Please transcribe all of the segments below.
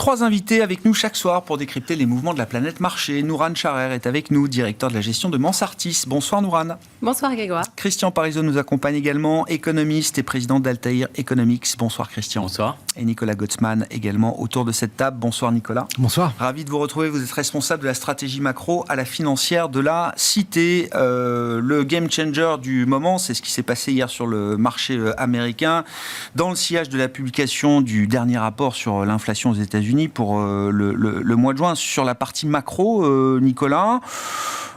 3 invités avec nous chaque soir pour décrypter les mouvements de la planète marché. Nouran Charer est avec nous, directeur de la gestion de Mansartis. Bonsoir Nouran. Bonsoir Grégoire. Christian Parizeau nous accompagne également, économiste et président d'Altair Economics. Bonsoir Christian. Bonsoir. Et Nicolas Gottsman également autour de cette table. Bonsoir Nicolas. Bonsoir. Ravi de vous retrouver. Vous êtes responsable de la stratégie macro à la financière de la Cité. Le game changer du moment, c'est ce qui s'est passé hier sur le marché américain. Dans le sillage de la publication du dernier rapport sur l'inflation aux États-Unis pour le mois de juin, sur la partie macro, Nicolas,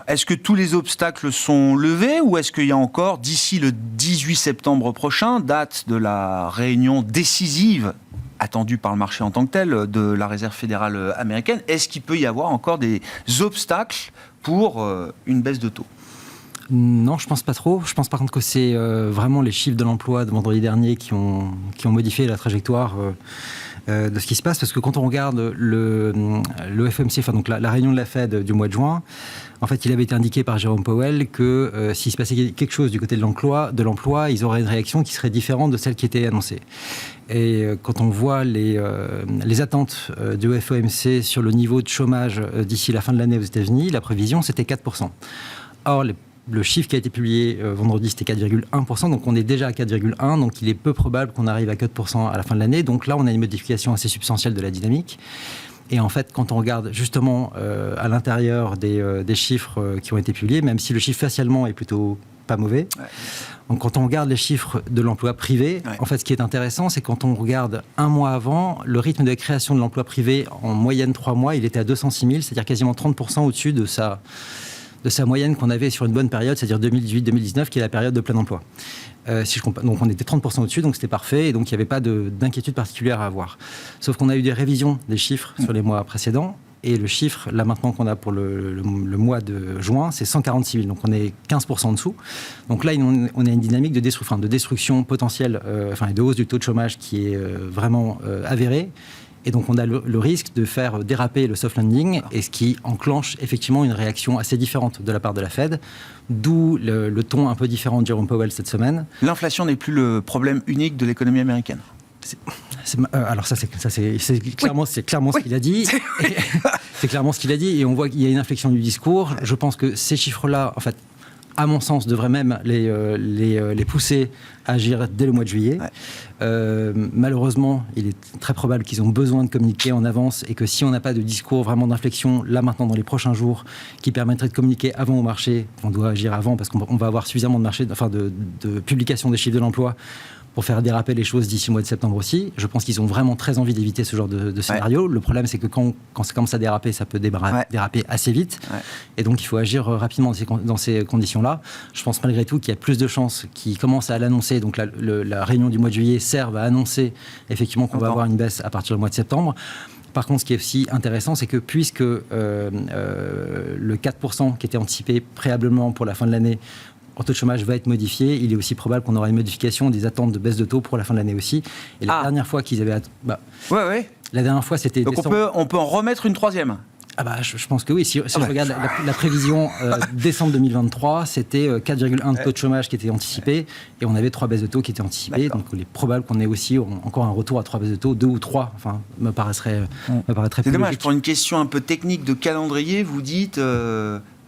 est-ce que tous les obstacles sont levés ou est-ce qu'il y a encore, d'ici le 18 septembre prochain, date de la réunion décisive attendue par le marché en tant que tel de la Réserve fédérale américaine, est-ce qu'il peut y avoir encore des obstacles pour une baisse de taux ? Non, je pense pas trop. Je pense par contre que c'est vraiment les chiffres de l'emploi de vendredi dernier qui ont modifié la trajectoire de ce qui se passe, parce que quand on regarde le FOMC, enfin donc la réunion de la Fed du mois de juin, en fait, il avait été indiqué par Jérôme Powell que s'il se passait quelque chose du côté de l'emploi, ils auraient une réaction qui serait différente de celle qui était annoncée. Et quand on voit les attentes du FOMC sur le niveau de chômage d'ici la fin de l'année aux États-Unis, la prévision c'était 4%. Or, le chiffre qui a été publié vendredi, c'était 4,1%, donc on est déjà à 4,1%, donc il est peu probable qu'on arrive à 4% à la fin de l'année. Donc là, on a une modification assez substantielle de la dynamique. Et en fait, quand on regarde justement à l'intérieur des chiffres qui ont été publiés, même si le chiffre facialement est plutôt pas mauvais, donc quand on regarde les chiffres de l'emploi privé, en fait, ce qui est intéressant, c'est quand on regarde un mois avant, le rythme de création de l'emploi privé, en moyenne 3 mois, il était à 206 000, c'est-à-dire quasiment 30% au-dessus de sa moyenne qu'on avait sur une bonne période, c'est-à-dire 2018-2019, qui est la période de plein emploi. Donc on était 30% au-dessus, donc c'était parfait, et donc il n'y avait pas d'inquiétude particulière à avoir. Sauf qu'on a eu des révisions des chiffres sur les mois précédents, et le chiffre, là maintenant qu'on a pour le mois de juin, c'est 146 000, donc on est 15% en dessous. Donc là, on a une dynamique de destruction potentielle, et de hausse du taux de chômage qui est vraiment avérée. Et donc, on a le risque de faire déraper le soft landing, et ce qui enclenche effectivement une réaction assez différente de la part de la Fed, d'où le ton un peu différent de Jérôme Powell cette semaine. L'inflation n'est plus le problème unique de l'économie américaine. Alors c'est clairement ce qu'il a dit. C'est clairement ce qu'il a dit, et on voit qu'il y a une inflexion du discours. Je pense que ces chiffres-là, en fait, à mon sens, devraient même les pousser à agir dès le mois de juillet. Malheureusement, il est très probable qu'ils ont besoin de communiquer en avance, et que si on n'a pas de discours vraiment d'inflexion, là maintenant, dans les prochains jours, qui permettrait de communiquer avant au marché, on doit agir avant, parce qu'on va avoir suffisamment de publication des chiffres de l'emploi pour faire déraper les choses d'ici le mois de septembre aussi. Je pense qu'ils ont vraiment très envie d'éviter ce genre de scénario. Le problème, c'est que quand ça commence à déraper, ça peut déraper assez vite. Et donc, il faut agir rapidement dans ces conditions-là. Je pense malgré tout qu'il y a plus de chances qu'ils commencent à l'annoncer. Donc, la réunion du mois de juillet serve à annoncer effectivement qu'on va avoir une baisse à partir du mois de septembre. Par contre, ce qui est aussi intéressant, c'est que puisque le 4% qui était anticipé préalablement pour la fin de l'année en taux de chômage va être modifié, il est aussi probable qu'on aura une modification des attentes de baisse de taux pour la fin de l'année aussi. Et la dernière fois qu'ils avaient... La dernière fois, c'était... Donc on peut en remettre une troisième ? Je pense que oui. Si je regarde la prévision décembre 2023, c'était 4,1 de taux de chômage qui était anticipé, et on avait 3 baisses de taux qui étaient anticipées. Donc il est probable qu'on ait aussi encore un retour à 3 baisses de taux, 2 ou 3, me paraîtrait C'est dommage, logique. Pour une question un peu technique de calendrier, vous dites,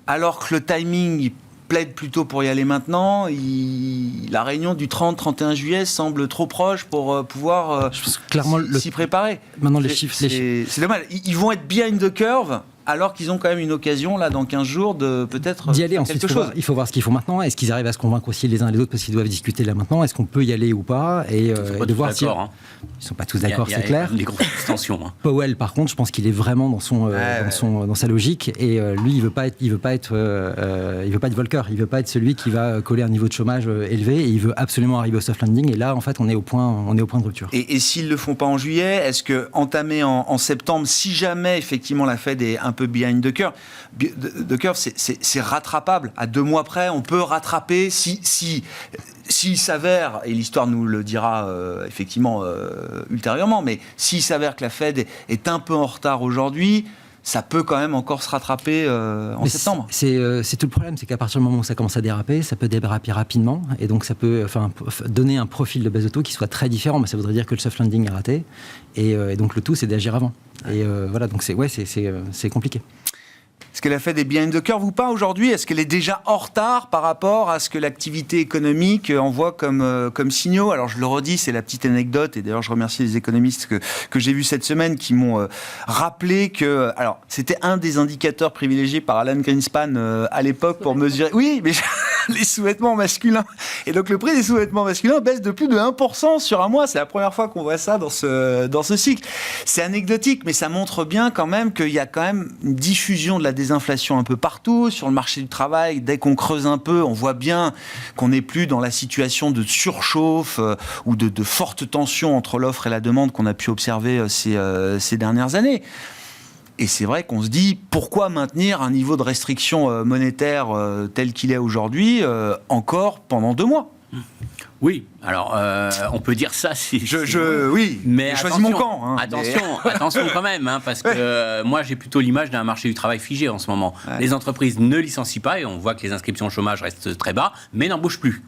alors que le timing plaide plutôt pour y aller maintenant, la réunion du 30-31 juillet semble trop proche pour pouvoir s'y préparer. Maintenant, les chiffres... C'est dommage. Ils vont être behind the curve, alors qu'ils ont quand même une occasion, là, dans 15 jours, de peut-être d'y aller. Ensuite, il faut voir ce qu'ils font maintenant. Est-ce qu'ils arrivent à se convaincre aussi les uns et les autres, parce qu'ils doivent discuter là maintenant? Est-ce qu'on peut y aller ou pas? Et de voir si... Ils ne sont pas tous d'accord, c'est clair. Il y a des grosses tensions. Powell, par contre, je pense qu'il est vraiment dans sa logique, et lui, il veut pas être volcker. Il veut pas être celui qui va coller un niveau de chômage élevé, et il veut absolument arriver au soft landing. Et là, en fait, on est au point de rupture. Et s'ils le font pas en juillet, est-ce que entamer en septembre, si jamais effectivement la Fed est un peu behind the curve, c'est rattrapable à 2 mois près, on peut rattraper s'il s'avère, et l'histoire nous le dira effectivement ultérieurement, mais s'il s'avère que la Fed est un peu en retard aujourd'hui, ça peut quand même encore se rattraper en septembre. C'est tout le problème, c'est qu'à partir du moment où ça commence à déraper, ça peut déraper rapidement, et donc ça peut donner un profil de baisse de taux qui soit très différent, mais ça voudrait dire que le soft landing est raté, et donc le tout c'est d'agir avant. Et voilà, donc c'est compliqué. Est-ce qu'elle a fait des behind the curve ou pas aujourd'hui ? Est-ce qu'elle est déjà en retard par rapport à ce que l'activité économique envoie comme signaux ? Alors je le redis, c'est la petite anecdote, et d'ailleurs je remercie les économistes que j'ai vus cette semaine qui m'ont rappelé que... Alors c'était un des indicateurs privilégiés par Alan Greenspan à l'époque pour mesurer... Oui, mais les sous-vêtements masculins. Et donc le prix des sous-vêtements masculins baisse de plus de 1% sur un mois. C'est la première fois qu'on voit ça dans ce cycle. C'est anecdotique, mais ça montre bien quand même qu'il y a quand même une diffusion de la désinflation un peu partout sur le marché du travail. Dès qu'on creuse un peu, on voit bien qu'on n'est plus dans la situation de surchauffe ou de forte tension entre l'offre et la demande qu'on a pu observer ces dernières années. Et c'est vrai qu'on se dit, pourquoi maintenir un niveau de restriction monétaire tel qu'il est aujourd'hui encore pendant 2 mois ? Oui, alors on peut dire ça si... Oui, mais j'ai choisi mon camp. Hein, attention quand même, hein, parce que moi j'ai plutôt l'image d'un marché du travail figé en ce moment. Ouais. Les entreprises ne licencient pas et on voit que les inscriptions au chômage restent très bas, mais n'embauchent plus.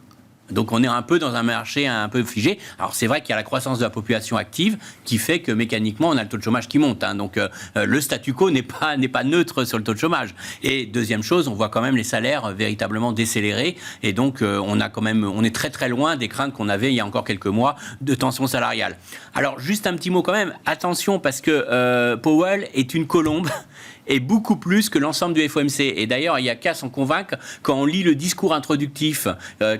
Donc on est un peu dans un marché un peu figé. Alors c'est vrai qu'il y a la croissance de la population active qui fait que mécaniquement on a le taux de chômage qui monte. Hein. Donc le statu quo n'est pas neutre sur le taux de chômage. Et deuxième chose, on voit quand même les salaires véritablement décélérés. Et donc on est très très loin des craintes qu'on avait il y a encore quelques mois de tension salariale. Alors juste un petit mot quand même. Attention parce que Powell est une colombe. Et beaucoup plus que l'ensemble du FOMC. Et d'ailleurs, il n'y a qu'à s'en convaincre, quand on lit le discours introductif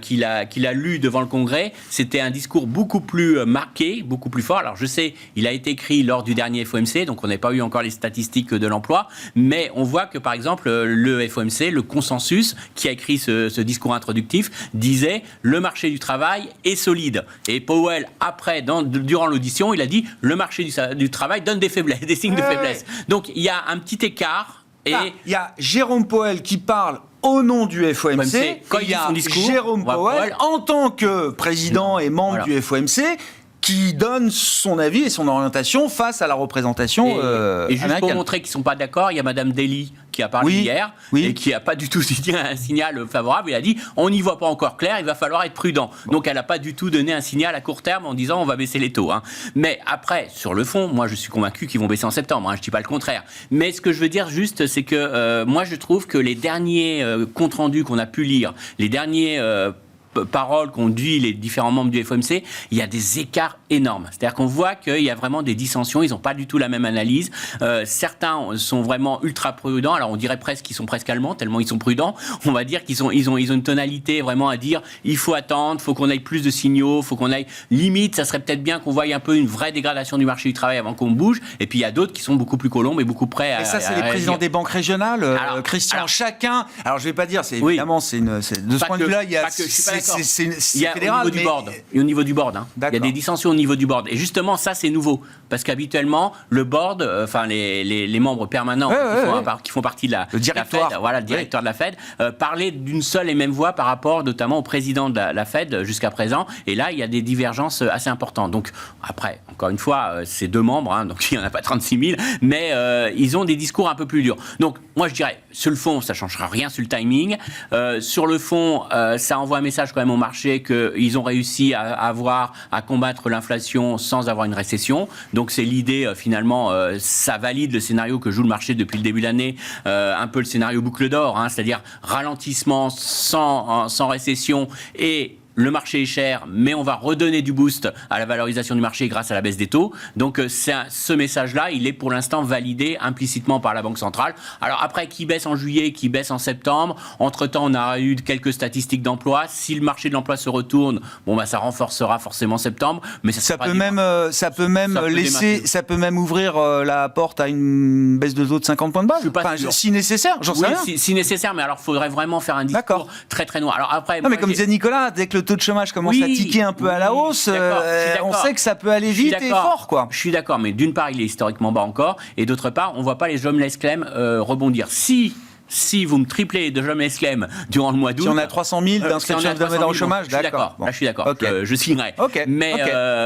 qu'il a lu devant le Congrès, c'était un discours beaucoup plus marqué, beaucoup plus fort. Alors je sais, il a été écrit lors du dernier FOMC, donc on n'a pas eu encore les statistiques de l'emploi, mais on voit que par exemple, le FOMC, le consensus qui a écrit ce discours introductif, disait « le marché du travail est solide ». Et Powell, après, durant l'audition, il a dit « le marché du travail donne des faiblesses, des signes de faiblesse ». Donc il y a un petit écart. Et il y a Jérôme Powell qui parle au nom du FOMC. Quand il y a son discours, Jérôme Powell, en tant que président et membre du FOMC, qui donne son avis et son orientation face à la représentation et juste américaine. Pour montrer qu'ils ne sont pas d'accord, il y a Madame Daly qui a parlé hier et qui n'a pas du tout dit un signal favorable. Elle a dit on n'y voit pas encore clair, il va falloir être prudent. Donc elle n'a pas du tout donné un signal à court terme en disant on va baisser les taux. Hein. Mais après, sur le fond, moi je suis convaincu qu'ils vont baisser en septembre. Hein, je ne dis pas le contraire. Mais ce que je veux dire juste, c'est que moi je trouve que les derniers comptes rendus qu'on a pu lire, les derniers paroles qu'ont dit les différents membres du FOMC, il y a des écarts énormes. C'est-à-dire qu'on voit qu'il y a vraiment des dissensions, ils n'ont pas du tout la même analyse. Certains sont vraiment ultra prudents, alors on dirait presque qu'ils sont presque allemands, tellement ils sont prudents. On va dire qu'ils ont une tonalité vraiment à dire, il faut attendre, il faut qu'on aille plus de signaux, il faut qu'on aille... Limite, ça serait peut-être bien qu'on voie un peu une vraie dégradation du marché du travail avant qu'on bouge. Et puis il y a d'autres qui sont beaucoup plus colombes et beaucoup prêts à... Et ça, c'est les présidents des banques régionales, Christian. Chacun... Alors je ne vais pas dire, évidemment, de ce point de vue-là, il y a... Il y a fédéral, au niveau du board. Hein. Il y a des dissensions au niveau du board. Et justement, ça, c'est nouveau. Parce qu'habituellement, le board, les membres permanents qui font partie de la Fed, le directeur de la Fed, parlaient d'une seule et même voix par rapport notamment au président de la Fed jusqu'à présent. Et là, il y a des divergences assez importantes. Donc, après, encore une fois, c'est 2 membres, hein, donc il n'y en a pas 36 000, mais ils ont des discours un peu plus durs. Donc, moi, je dirais, sur le fond, ça ne changera rien sur le timing. Sur le fond, ça envoie un message quand même au marché qu'ils ont réussi à combattre l'inflation sans avoir une récession. Donc c'est l'idée finalement, ça valide le scénario que joue le marché depuis le début de l'année, un peu le scénario boucle d'or, hein, c'est-à-dire ralentissement sans récession et le marché est cher, mais on va redonner du boost à la valorisation du marché grâce à la baisse des taux. Donc ce message-là, il est pour l'instant validé implicitement par la Banque centrale. Alors après, qui baisse en juillet, qui baisse en septembre, entre-temps, on a eu quelques statistiques d'emploi. Si le marché de l'emploi se retourne, ça renforcera forcément septembre. Mais ça peut même ouvrir la porte à une baisse de taux de 50 points de base. Si nécessaire, j'en sais rien. Si nécessaire, mais alors il faudrait vraiment faire un discours très très noir. Alors après, non, mais comme disait Nicolas, dès que le taux de chômage commence à tiquer un peu à la hausse, on sait que ça peut aller vite et fort, quoi. Je suis d'accord, mais d'une part, il est historiquement bas encore, et d'autre part, on ne voit pas les jobless claims rebondir. Si vous me triplez de jobless claims durant le mois d'août... Si on a 300 000 d'inscriptions de au chômage, d'accord. Là, je suis d'accord. Okay. Je signerai. Mais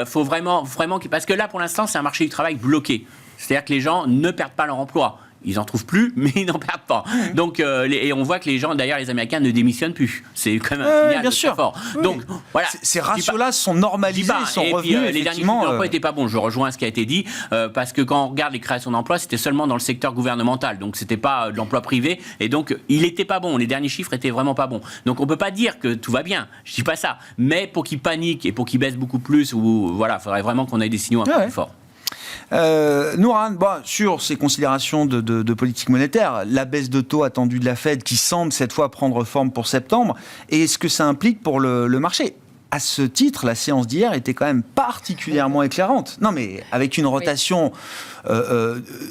faut vraiment... Parce que là, pour l'instant, c'est un marché du travail bloqué. C'est-à-dire que les gens ne perdent pas leur emploi. ils en trouvent plus, mais ils n'en perdent pas. Donc, et on voit que les gens, d'ailleurs, les Américains ne démissionnent plus. C'est quand même un signal très fort. Oui. Donc, voilà. Ces ratios-là sont normalisés, ils sont revenus. Puis, les derniers chiffres d'emploi n'étaient pas bons. Je rejoins ce qui a été dit, parce que quand on regarde les créations d'emplois, c'était seulement dans le secteur gouvernemental. Donc, c'était pas de l'emploi privé. Et donc, il n'était pas bon. Les derniers chiffres étaient vraiment pas bons. Donc, on peut pas dire que tout va bien. Je dis pas ça. Mais pour qu'ils paniquent et pour qu'ils baissent beaucoup plus, il faudrait vraiment qu'on ait des signaux un peu plus forts. Nourhan, sur ces considérations de politique monétaire, la baisse de taux attendue de la Fed qui semble cette fois prendre forme pour septembre, et est-ce que ça implique pour le marché ? À ce titre, la séance d'hier était quand même particulièrement éclairante. Non mais avec une rotation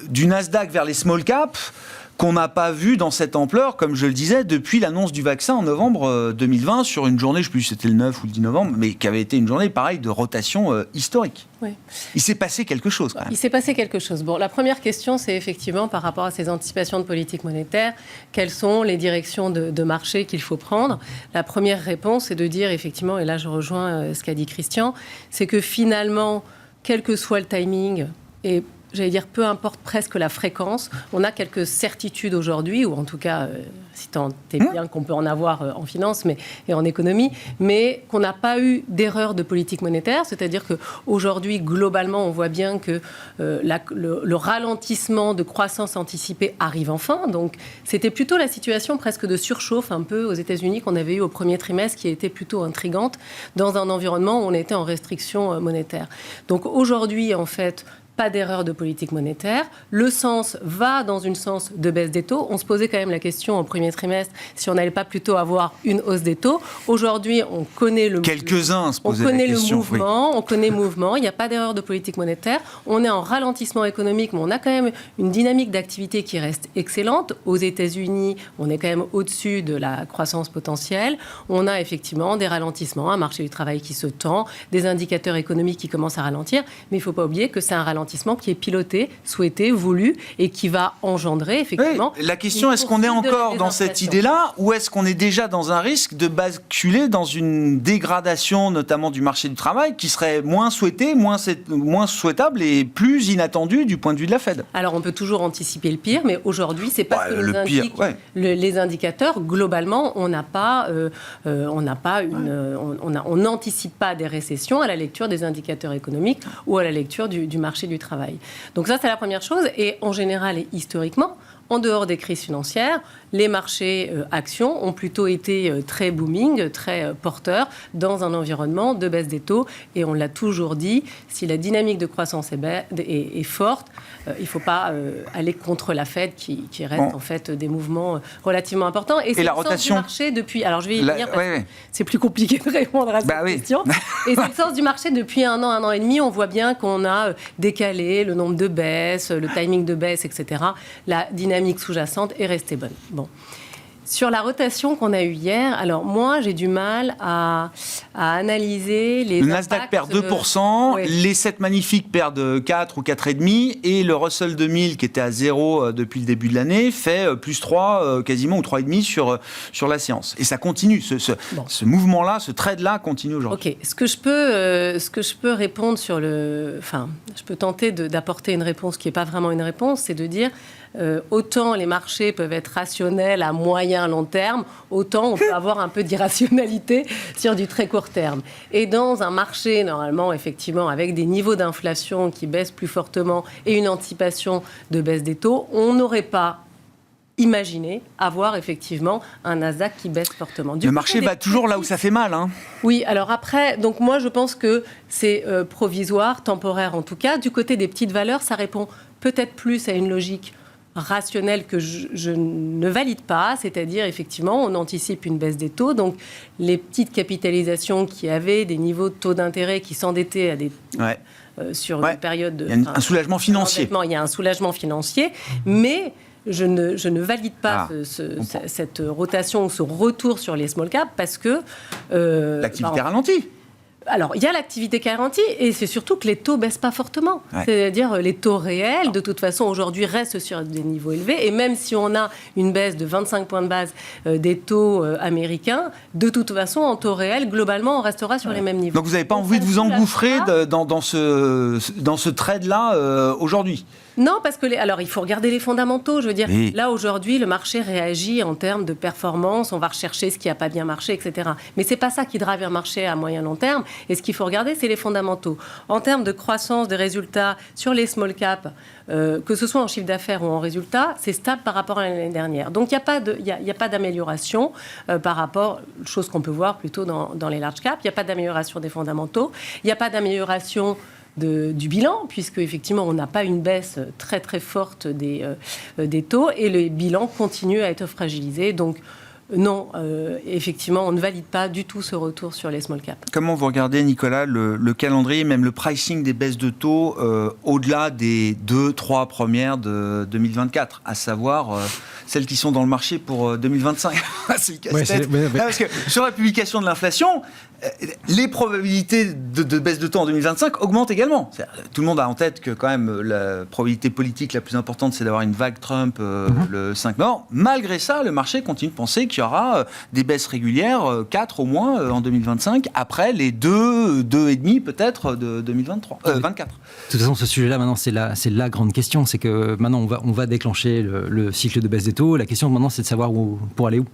du Nasdaq vers les small caps, qu'on n'a pas vu dans cette ampleur, comme je le disais, depuis l'annonce du vaccin en novembre 2020, sur une journée, je ne sais plus si c'était le 9 ou le 10 novembre, mais qui avait été une journée, pareil, de rotation historique. Oui. Il s'est passé quelque chose, quand même. Il s'est passé quelque chose. Bon, la première question, c'est effectivement, par rapport à ces anticipations de politique monétaire, quelles sont les directions de marché qu'il faut prendre ? La première réponse est de dire, effectivement, et là je rejoins ce qu'a dit Christian, c'est que finalement, quel que soit le timing, et j'allais dire, peu importe presque la fréquence, on a quelques certitudes aujourd'hui, ou en tout cas, si tant est bien qu'on peut en avoir en finance et en économie, mais qu'on n'a pas eu d'erreur de politique monétaire, c'est-à-dire qu'aujourd'hui, globalement, on voit bien que le ralentissement de croissance anticipée arrive enfin. Donc, c'était plutôt la situation presque de surchauffe un peu aux États-Unis qu'on avait eu au premier trimestre, qui était plutôt intrigante, dans un environnement où on était en restriction monétaire. Donc, aujourd'hui, en fait, pas d'erreur de politique monétaire. Le sens va dans une sens de baisse des taux. On se posait quand même la question au premier trimestre si on n'allait pas plutôt avoir une hausse des taux. Aujourd'hui, on connaît le quelques-uns se posaient la question. On connaît le mouvement. Il n'y a pas d'erreur de politique monétaire. On est en ralentissement économique, mais on a quand même une dynamique d'activité qui reste excellente. Aux États-Unis, on est quand même au-dessus de la croissance potentielle. On a effectivement des ralentissements, un marché du travail qui se tend, des indicateurs économiques qui commencent à ralentir. Mais il ne faut pas oublier que c'est un ralentissement qui est piloté, souhaité, voulu et qui va engendrer effectivement... Oui, la question, est-ce qu'on est encore dans cette idée-là ou est-ce qu'on est déjà dans un risque de basculer dans une dégradation notamment du marché du travail qui serait moins souhaitée, moins souhaitable et plus inattendue du point de vue de la Fed? Alors on peut toujours anticiper le pire, mais aujourd'hui c'est pas ce que nous indiquent les indicateurs. Globalement, on n'anticipe pas des récessions à la lecture des indicateurs économiques ou à la lecture du marché du travail. Donc ça, c'est la première chose. Et en général et historiquement, en dehors des crises financières, les marchés actions ont plutôt été très booming, très porteurs dans un environnement de baisse des taux. Et on l'a toujours dit, si la dynamique de croissance est forte, il ne faut pas aller contre la Fed qui reste en fait des mouvements relativement importants. Et c'est la le rotation sens du marché depuis... Alors je vais y venir parce que c'est plus compliqué de répondre à cette question. Et c'est le sens du marché depuis un an et demi. On voit bien qu'on a décalé le nombre de baisses, le timing de baisse, etc. La dynamique sous-jacente est restée bonne. Bon. Sur la rotation qu'on a eue hier, alors moi, j'ai du mal à analyser les... Le Nasdaq perd 2%, les 7 magnifiques perdent 4 ou 4,5%, et le Russell 2000, qui était à 0 depuis le début de l'année, fait plus 3 quasiment, ou 3,5 sur la séance. Et ça continue, ce mouvement-là, ce trade-là continue aujourd'hui. Ok, ce que je peux répondre sur le... Enfin, je peux tenter d'apporter une réponse qui n'est pas vraiment une réponse, c'est de dire... autant les marchés peuvent être rationnels à moyen, long terme, autant on peut avoir un peu d'irrationalité sur du très court terme. Et dans un marché, normalement, effectivement, avec des niveaux d'inflation qui baissent plus fortement et une anticipation de baisse des taux, on n'aurait pas imaginé avoir effectivement un Nasdaq qui baisse fortement. Le marché va toujours là où ça fait mal. Hein. Oui, alors après, donc moi je pense que c'est provisoire, temporaire en tout cas. Du côté des petites valeurs, ça répond peut-être plus à une logique rationnel que je ne valide pas, c'est-à-dire effectivement on anticipe une baisse des taux, donc les petites capitalisations qui avaient des niveaux de taux d'intérêt qui s'endettaient à des sur une période de... Il y a un soulagement financier. Il y a un soulagement financier, mais je ne valide pas cette rotation ou ce retour sur les small caps parce que... l'activité ralentit. Alors, il y a l'activité garantie et c'est surtout que les taux ne baissent pas fortement. Ouais. C'est-à-dire les taux réels, de toute façon, aujourd'hui, restent sur des niveaux élevés. Et même si on a une baisse de 25 points de base des taux américains, de toute façon, en taux réel, globalement, on restera sur les mêmes niveaux. Donc, vous n'avez pas envie de vous engouffrer dans ce trade-là aujourd'hui ? Non, parce que alors il faut regarder les fondamentaux. Je veux dire, là aujourd'hui, le marché réagit en termes de performance. On va rechercher ce qui n'a pas bien marché, etc. Mais c'est pas ça qui drive un marché à moyen long terme. Et ce qu'il faut regarder, c'est les fondamentaux. En termes de croissance des résultats sur les small caps, que ce soit en chiffre d'affaires ou en résultats, c'est stable par rapport à l'année dernière. Donc il n'y a pas d'amélioration par rapport, chose qu'on peut voir plutôt dans les large caps. Il n'y a pas d'amélioration des fondamentaux. Il n'y a pas d'amélioration du bilan, puisque effectivement on n'a pas une baisse très très forte des taux et le bilan continue à être fragilisé. Donc non, effectivement, on ne valide pas du tout ce retour sur les small caps. Comment vous regardez, Nicolas, le calendrier, même le pricing des baisses de taux au-delà des 2-3 premières de 2024, à savoir celles qui sont dans le marché pour 2025 C'est le casse-tête. Parce que sur la publication de l'inflation, les probabilités de baisse de taux en 2025 augmentent également. Tout le monde a en tête que quand même la probabilité politique la plus importante, c'est d'avoir une vague Trump le 5 novembre. Malgré ça, le marché continue de penser qu'il y aura des baisses régulières, 4 au moins en 2025, après les 2,5 peut-être de 2024. De toute façon, ce sujet-là, maintenant, c'est la grande question. C'est que maintenant, on va déclencher le cycle de baisse des taux. La question maintenant, c'est de savoir pour aller où.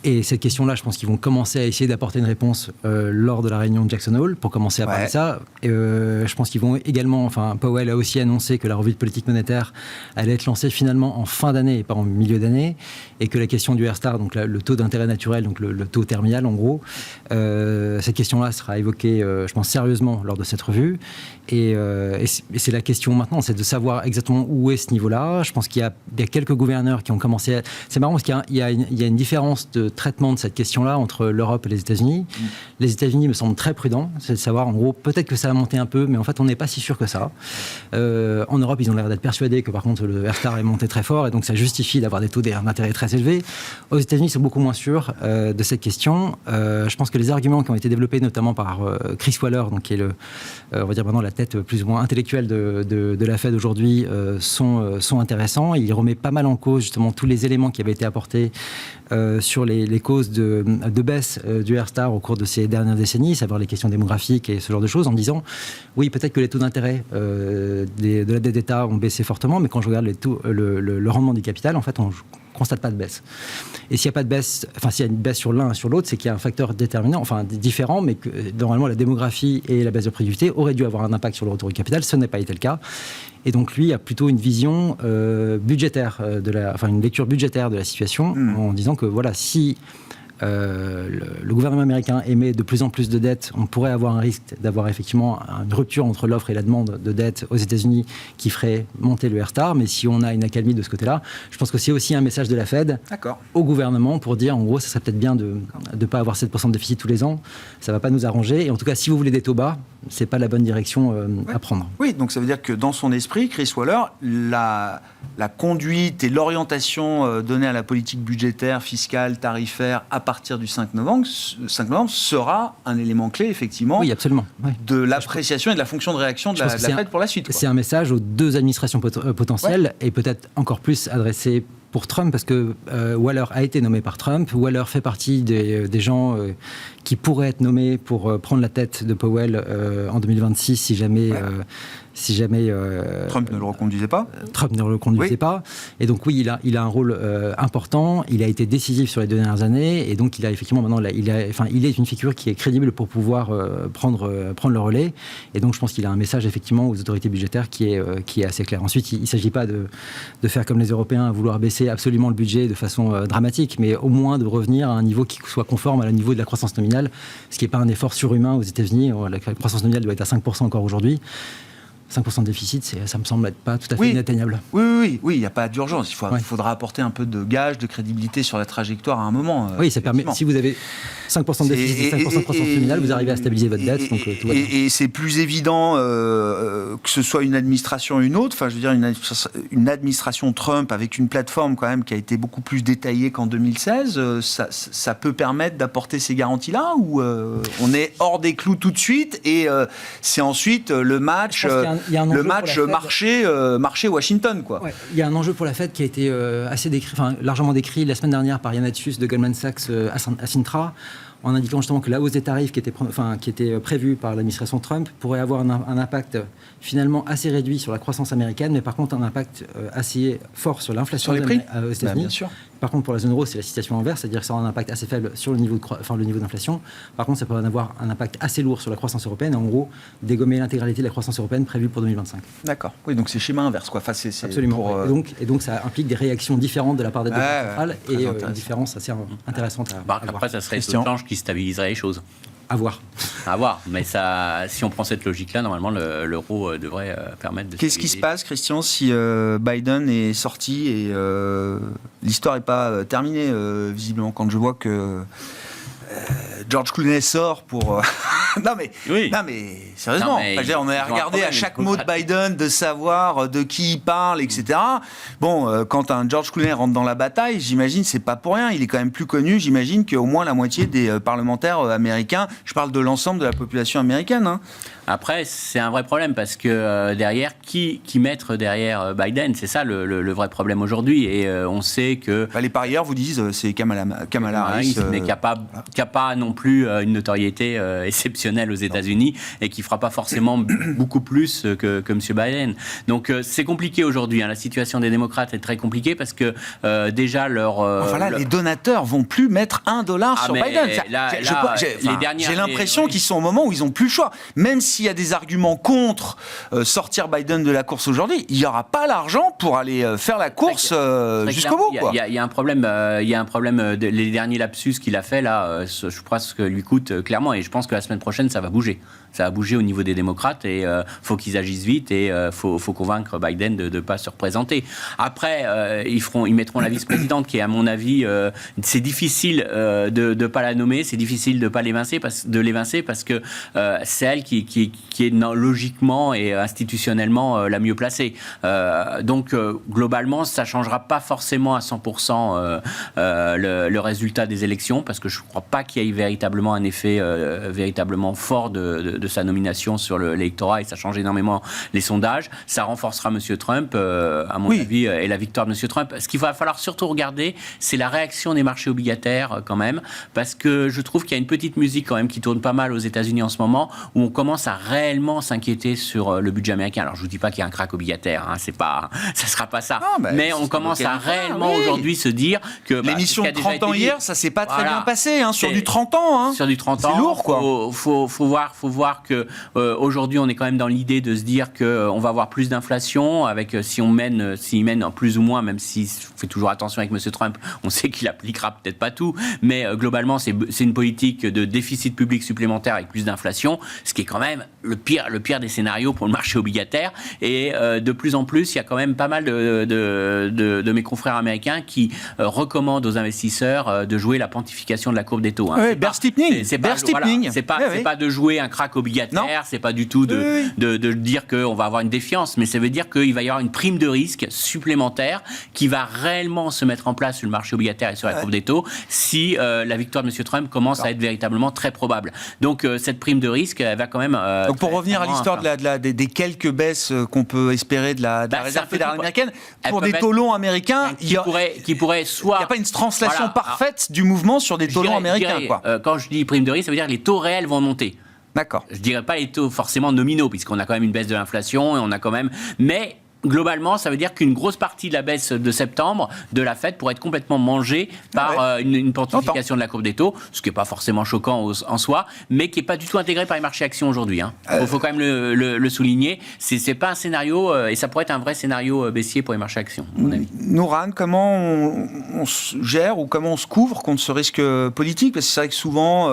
Et cette question-là, je pense qu'ils vont commencer à essayer d'apporter une réponse lors de la réunion de Jackson Hole pour commencer à parler de ça. Je pense qu'ils vont également, Powell a aussi annoncé que la revue de politique monétaire allait être lancée finalement en fin d'année et pas en milieu d'année, et que la question du R-star, donc le taux d'intérêt naturel, donc le taux terminal en gros, cette question-là sera évoquée, je pense, sérieusement lors de cette revue. Et c'est la question maintenant, c'est de savoir exactement où est ce niveau-là. Je pense qu'il y a quelques gouverneurs qui ont commencé C'est marrant parce qu'il y a une différence de traitement de cette question-là entre l'Europe et les États-Unis. Les États-Unis me semblent très prudents, c'est de savoir en gros peut-être que ça va monter un peu, mais en fait on n'est pas si sûr que ça. En Europe, ils ont l'air d'être persuadés que par contre le R-star est monté très fort et donc ça justifie d'avoir des taux d'intérêt très élevés. Aux États-Unis, ils sont beaucoup moins sûrs de cette question. Je pense que les arguments qui ont été développés notamment par Chris Waller, donc qui est on va dire maintenant la tête plus ou moins intellectuelle de la Fed aujourd'hui, sont intéressants. Il remet pas mal en cause justement tous les éléments qui avaient été apportés sur les causes de baisse du R-star au cours de ces dernières décennies, savoir les questions démographiques et ce genre de choses, en disant oui, peut-être que les taux d'intérêt de la dette d'État ont baissé fortement, mais quand je regarde le rendement du capital, en fait, on constate pas de baisse. Et s'il n'y a pas de baisse, s'il y a une baisse sur l'un et sur l'autre, c'est qu'il y a un facteur déterminant, différent, mais que normalement la démographie et la baisse de productivité auraient dû avoir un impact sur le retour du capital. Ce n'est pas été le cas. Et donc lui a plutôt une vision budgétaire, une lecture budgétaire de la situation, en disant que voilà, si le gouvernement américain émet de plus en plus de dettes, on pourrait avoir un risque d'avoir effectivement une rupture entre l'offre et la demande de dettes aux États-Unis qui ferait monter le R-star. Mais si on a une accalmie de ce côté-là, je pense que c'est aussi un message de la Fed au gouvernement pour dire en gros, ça serait peut-être bien de ne pas avoir 7% de déficit tous les ans. Ça ne va pas nous arranger. Et en tout cas, si vous voulez des taux bas, ce n'est pas la bonne direction à prendre. Oui, donc ça veut dire que dans son esprit, Chris Waller, la conduite et l'orientation donnée à la politique budgétaire, fiscale, tarifaire à partir du 5 novembre sera un élément clé, effectivement, absolument. De l'appréciation et de la fonction de réaction de la Fed pour la suite. C'est un message aux deux administrations potentielles et peut-être encore plus adressé pour Trump, parce que Waller a été nommé par Trump. Waller fait partie des gens qui pourraient être nommés pour prendre la tête de Powell en 2026 si jamais Trump ne le reconduisait pas. Pas. Et donc oui, il a un rôle important. Il a été décisif sur les 2 dernières années, et donc il a effectivement maintenant, il est une figure qui est crédible pour pouvoir prendre le relais. Et donc je pense qu'il a un message effectivement aux autorités budgétaires qui est assez clair. Ensuite, il ne s'agit pas de faire comme les Européens, à vouloir baisser absolument le budget de façon dramatique, mais au moins de revenir à un niveau qui soit conforme à le niveau de la croissance nominale, ce qui n'est pas un effort surhumain aux États-Unis. La croissance nominale doit être à 5% encore aujourd'hui. 5% de déficit, ça me semble être pas tout à fait inatteignable. Oui, il n'y a pas d'urgence. Il faudra apporter un peu de gage, de crédibilité sur la trajectoire à un moment. Oui, ça permet. Si vous avez 5% de déficit, 5% de croissance nominale, vous arrivez à stabiliser votre dette. Donc, tout va bien. Et c'est plus évident que ce soit une administration ou une autre. Enfin, je veux dire, une administration Trump avec une plateforme quand même qui a été beaucoup plus détaillée qu'en 2016, ça peut permettre d'apporter ces garanties-là, ou on est hors des clous tout de suite et c'est ensuite le match, marché Washington, quoi. Ouais, il y a un enjeu pour la Fed qui a été largement décrit la semaine dernière par Yann Attius de Goldman Sachs à Sintra, en indiquant justement que la hausse des tarifs qui était prévue par l'administration Trump pourrait avoir un impact finalement assez réduit sur la croissance américaine, mais par contre un impact assez fort sur l'inflation aux États-Unis. Bien sûr. Par contre, pour la zone euro, c'est la situation inverse, c'est-à-dire que ça aura un impact assez faible sur le niveau d'inflation. Par contre, ça peut en avoir un impact assez lourd sur la croissance européenne, et en gros, dégommer l'intégralité de la croissance européenne prévue pour 2025. D'accord. Oui, donc c'est schéma inverse, quoi. Enfin, absolument. Et donc, ça implique des réactions différentes de la part des deux banques centrales, et une différence assez intéressante à voir. Après, ça serait ce change qui stabiliserait les choses. À voir. Mais ça, si on prend cette logique-là, normalement, l'euro devrait permettre de... Qu'est-ce qui se passe, Christian, si Biden est sorti et l'histoire n'est pas terminée, visiblement, quand je vois que George Clooney sort pour... non mais sérieusement, on a regardé à chaque mot de Biden de savoir de qui il parle, etc. Bon, quand un George Clooney rentre dans la bataille, j'imagine c'est pas pour rien. Il est quand même plus connu. J'imagine qu'au moins la moitié des parlementaires américains, je parle de l'ensemble de la population américaine. Hein. Après, c'est un vrai problème parce que derrière, qui mettre derrière Biden, c'est ça le vrai problème aujourd'hui. Et on sait que... les parieurs vous disent c'est Kamala Harris. Mais qui n'a pas non plus une notoriété exceptionnelle aux États-Unis et qui ne fera pas forcément beaucoup plus que M. Biden. Donc c'est compliqué aujourd'hui. La situation des démocrates est très compliquée parce que déjà les donateurs vont plus mettre $1 sur Biden. J'ai l'impression qu'ils sont au moment où ils n'ont plus le choix. Même s'il y a des arguments contre sortir Biden de la course aujourd'hui, il n'y aura pas l'argent pour aller faire la course jusqu'au bout. Il y a un problème. Les derniers lapsus qu'il a fait là, je crois que lui coûte clairement. Et je pense que la semaine prochaine, ça va bouger. Ça va bouger au niveau des démocrates et faut qu'ils agissent vite et faut convaincre Biden de ne pas se représenter. Après, ils mettront la vice-présidente qui est, à mon avis, c'est difficile de ne pas la nommer, c'est difficile de ne pas l'évincer parce que c'est elle qui est logiquement et institutionnellement la mieux placée. Donc, globalement, ça ne changera pas forcément à 100% le résultat des élections parce que je ne crois pas qu'il y ait véritablement un effet véritablement fort de sa nomination sur l'électorat et ça change énormément les sondages. Ça renforcera M. Trump, à mon avis, et la victoire de M. Trump. Ce qu'il va falloir surtout regarder, c'est la réaction des marchés obligataires quand même, parce que je trouve qu'il y a une petite musique quand même qui tourne pas mal aux États-Unis en ce moment, où on commence à réellement s'inquiéter sur le budget américain. Alors je vous dis pas qu'il y a un krach obligataire, ça sera pas ça. Mais on commence à réellement aujourd'hui se dire que l'émission de 30 ans hier, ça s'est pas très bien passé sur du 30 ans. Sur du 30 ans, c'est lourd quoi. Faut voir que aujourd'hui on est quand même dans l'idée de se dire que on va avoir plus d'inflation avec s'il mène en plus ou moins, même s'il fait toujours attention avec M. Trump, on sait qu'il appliquera peut-être pas tout, mais globalement c'est une politique de déficit public supplémentaire avec plus d'inflation, ce qui est quand même le pire des scénarios pour le marché obligataire. Et de plus en plus, il y a quand même pas mal de mes confrères américains qui recommandent aux investisseurs de jouer la pontification de la courbe des taux. Bear steepening. C'est pas de jouer un krach obligataire, c'est pas du tout de dire qu'on va avoir une défiance, mais ça veut dire qu'il va y avoir une prime de risque supplémentaire qui va réellement se mettre en place sur le marché obligataire et sur la courbe des taux si la victoire de M. Trump commence à être véritablement très probable. Donc cette prime de risque, elle va quand même... Donc pour revenir à l'histoire des quelques baisses qu'on peut espérer de la Réserve fédérale américaine, pour des taux longs américains, qui pourrait soit... Il n'y a pas une translation parfaite du mouvement sur des taux longs américains. Quand je dis prime de risque, ça veut dire que les taux réels vont monter. D'accord. Je ne dirais pas les taux forcément nominaux, puisqu'on a quand même une baisse de l'inflation, et on a quand même... Mais globalement, ça veut dire qu'une grosse partie de la baisse de septembre de la Fed pourrait être complètement mangée par une pontification de la courbe des taux, ce qui n'est pas forcément choquant en soi, mais qui n'est pas du tout intégré par les marchés actions aujourd'hui. Il faut quand même le souligner. C'est pas un scénario, et ça pourrait être un vrai scénario baissier pour les marchés actions, à mon avis. Nourane, comment on se gère ou comment on se couvre contre ce risque politique? Parce que c'est vrai que souvent,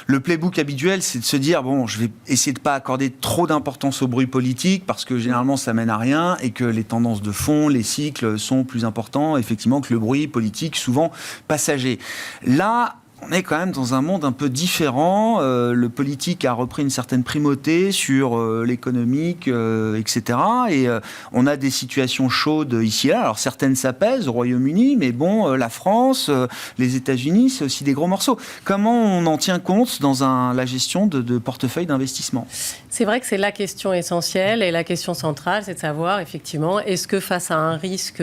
le playbook habituel, c'est de se dire, bon, je vais essayer de ne pas accorder trop d'importance au bruit politique, parce que généralement, ça mène à rien, et que les tendances de fond, les cycles sont plus importants, effectivement, que le bruit politique, souvent passager. Là, on est quand même dans un monde un peu différent. Le politique a repris une certaine primauté sur l'économique, etc. Et on a des situations chaudes ici et là. Alors certaines s'apaisent au Royaume-Uni, mais bon, la France, les États-Unis, c'est aussi des gros morceaux. Comment on en tient compte dans la gestion de portefeuille d'investissement? C'est vrai que c'est la question essentielle et la question centrale, c'est de savoir effectivement, est-ce que face à un risque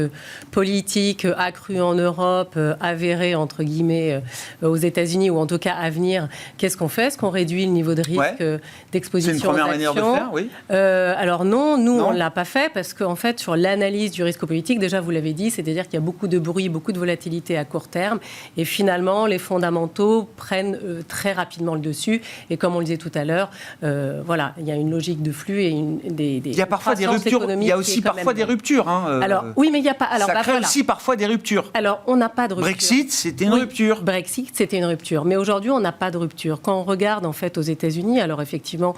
politique accru en Europe, avéré entre guillemets aux États-Unis ou en tout cas à venir, qu'est-ce qu'on fait? Est-ce qu'on réduit le niveau de risque d'exposition aux actions? C'est une première manière de faire, oui. Alors non, on ne l'a pas fait parce qu'en fait, sur l'analyse du risque politique, déjà vous l'avez dit, c'est-à-dire qu'il y a beaucoup de bruit, beaucoup de volatilité à court terme et finalement, les fondamentaux prennent très rapidement le dessus et comme on le disait tout à l'heure, voilà, il y a une logique de flux et il y a parfois des ruptures. Il y a aussi parfois des ruptures. Alors oui, mais il n'y a pas. Alors, ça crée aussi parfois des ruptures. Alors on n'a pas de rupture. Brexit, c'était une rupture. Brexit, c'était une rupture. Mais aujourd'hui, on n'a pas de rupture. Quand on regarde en fait aux États-Unis, alors effectivement,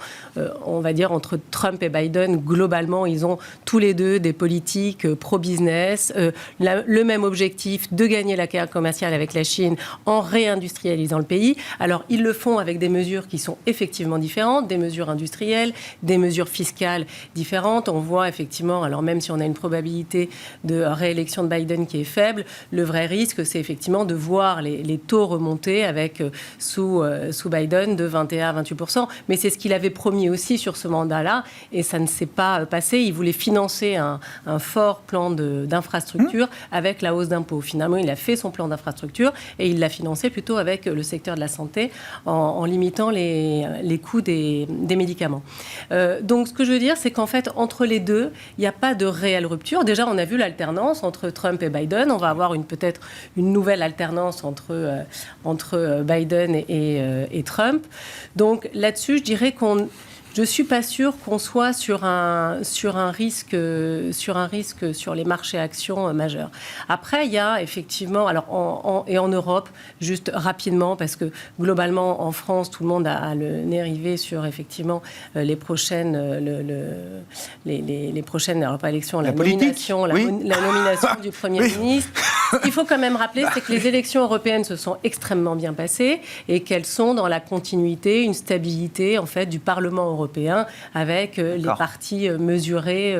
on va dire entre Trump et Biden, globalement, ils ont tous les deux des politiques pro-business, le même objectif de gagner la guerre commerciale avec la Chine en réindustrialisant le pays. Alors ils le font avec des mesures qui sont effectivement différentes, des mesures industrielles, des mesures fiscales différentes. On voit effectivement, alors même si on a une probabilité de réélection de Biden qui est faible, le vrai risque, c'est effectivement de voir les taux remonter avec sous Biden de 21 à 28%. Mais c'est ce qu'il avait promis aussi sur ce mandat-là et ça ne s'est pas passé. Il voulait financer un fort plan d'infrastructure avec la hausse d'impôts. Finalement, il a fait son plan d'infrastructure et il l'a financé plutôt avec le secteur de la santé en limitant les coûts des médicaments. Donc, ce que je veux dire, c'est qu'en fait, entre les deux, il n'y a pas de réelle rupture. Déjà, on a vu l'alternance entre Trump et Biden. On va avoir peut-être une nouvelle alternance entre Biden et Trump. Donc, là-dessus, je dirais je ne suis pas sûre qu'on soit sur un risque sur les marchés actions majeurs. Après, il y a effectivement, alors et en Europe, juste rapidement, parce que globalement, en France, tout le monde a le nez rivé sur effectivement les prochaines, les prochaines, alors pas élections, la nomination du Premier ministre. Ce qu'il faut quand même rappeler, c'est que les élections européennes se sont extrêmement bien passées et qu'elles sont dans la continuité, une stabilité en fait du Parlement européen avec les partis mesurés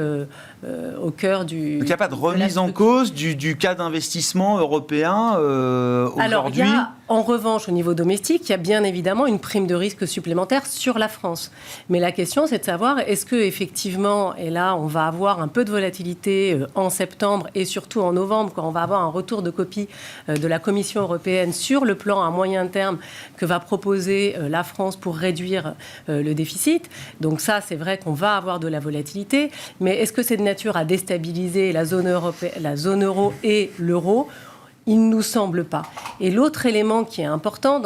au cœur du... Donc il n'y a pas de remise en cause du cas d'investissement européen aujourd'hui? Alors il y a en revanche au niveau domestique, il y a bien évidemment une prime de risque supplémentaire sur la France. Mais la question c'est de savoir est-ce que effectivement, et là on va avoir un peu de volatilité en septembre et surtout en novembre quand on va avoir un retour de copie de la Commission européenne sur le plan à moyen terme que va proposer la France pour réduire le déficit. Donc ça, c'est vrai qu'on va avoir de la volatilité. Mais est-ce que c'est de nature à déstabiliser la zone euro et l'euro ? Il ne nous semble pas. Et l'autre élément qui est important,